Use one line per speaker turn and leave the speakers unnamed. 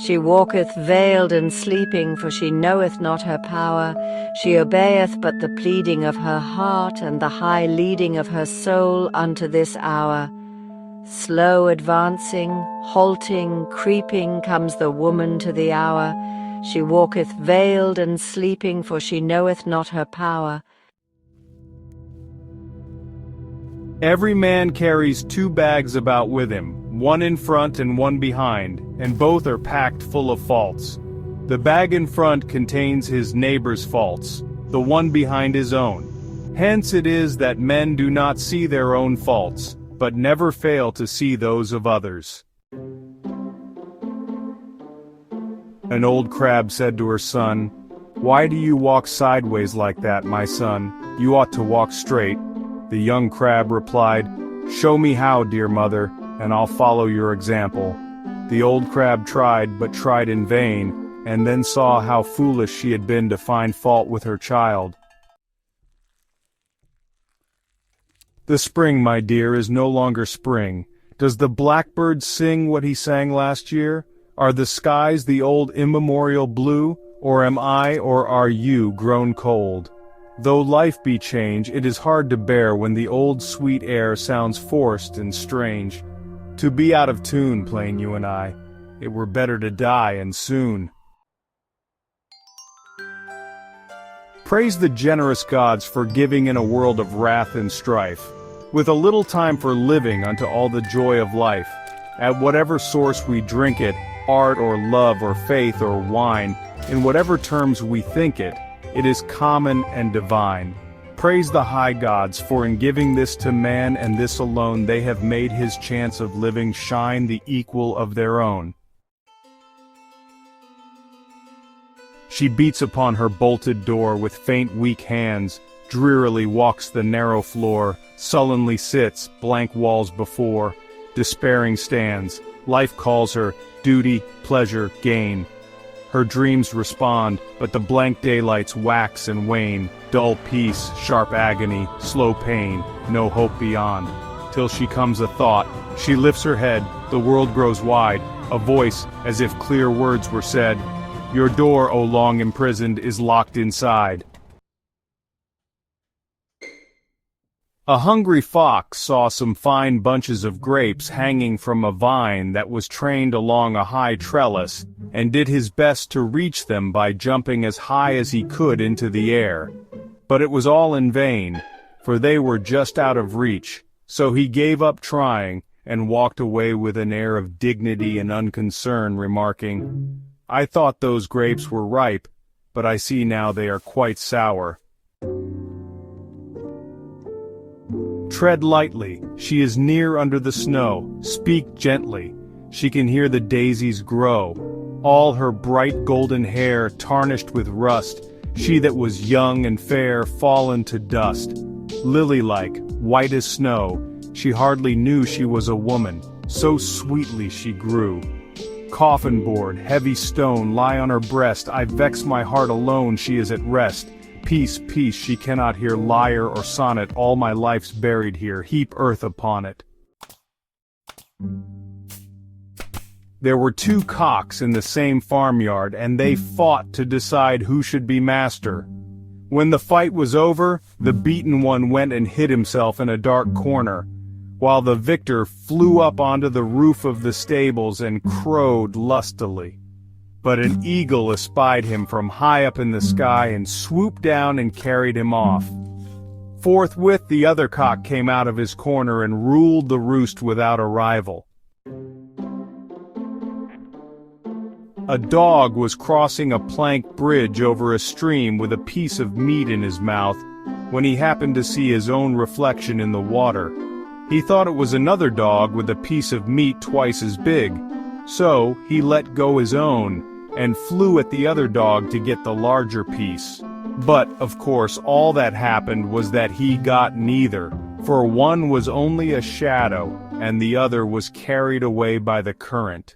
She walketh veiled and sleeping, for she knoweth not her power. She obeyeth but the pleading of her heart, and the high leading of her soul unto this hour. Slow advancing, halting, creeping, comes the woman to the hour. She walketh veiled and sleeping, for she knoweth not her power.
Every man carries 2 bags about with him, one in front and one behind, and both are packed full of faults. The bag in front contains his neighbor's faults, the one behind his own. Hence it is that men do not see their own faults, but never fail to see those of others. An old crab said to her son, "Why do you walk sideways like that, my son? You ought to walk straight." The young crab replied, "Show me how, dear mother, and I'll follow your example." The old crab tried, but tried in vain, and then saw how foolish she had been to find fault with her child. The spring, my dear, is no longer spring. Does the blackbird sing what he sang last year? Are the skies the old immemorial blue, or am I or are you grown cold? Though life be change, it is hard to bear when the old sweet air sounds forced and strange. To be out of tune, plain you and I, it were better to die and soon. Praise the generous gods for giving in a world of wrath and strife, with a little time for living unto all the joy of life. At whatever source we drink it, art or love or faith or wine, in whatever terms we think it, it is common and divine. Praise the high gods, for in giving this to man and this alone they have made his chance of living shine the equal of their own. She beats upon her bolted door with faint weak hands, drearily walks the narrow floor, sullenly sits, blank walls before, despairing stands. Life calls her, duty, pleasure, gain. Her dreams respond, but the blank daylights wax and wane, dull peace, sharp agony, slow pain, no hope beyond. Till she comes a thought, she lifts her head, the world grows wide, a voice, as if clear words were said, "Your door, O long imprisoned, is locked inside." A hungry fox saw some fine bunches of grapes hanging from a vine that was trained along a high trellis, and did his best to reach them by jumping as high as he could into the air. But it was all in vain, for they were just out of reach, so he gave up trying, and walked away with an air of dignity and unconcern, remarking, "I thought those grapes were ripe, but I see now they are quite sour." Tread lightly, she is near under the snow, speak gently, she can hear the daisies grow. All her bright golden hair tarnished with rust, she that was young and fair fallen to dust. Lily-like, white as snow, she hardly knew she was a woman, so sweetly she grew. Coffin board, heavy stone, lie on her breast, I vex my heart alone, she is at rest. Peace, peace, she cannot hear lyre or sonnet, all my life's buried here, heap earth upon it. There were 2 cocks in the same farmyard, and they fought to decide who should be master. When the fight was over, the beaten one went and hid himself in a dark corner, while the victor flew up onto the roof of the stables and crowed lustily. But an eagle espied him from high up in the sky and swooped down and carried him off. Forthwith the other cock came out of his corner and ruled the roost without a rival. A dog was crossing a plank bridge over a stream with a piece of meat in his mouth when he happened to see his own reflection in the water. He thought it was another dog with a piece of meat twice as big, so he let go his own and flew at the other dog to get the larger piece. But, of course, all that happened was that he got neither, for one was only a shadow, and the other was carried away by the current.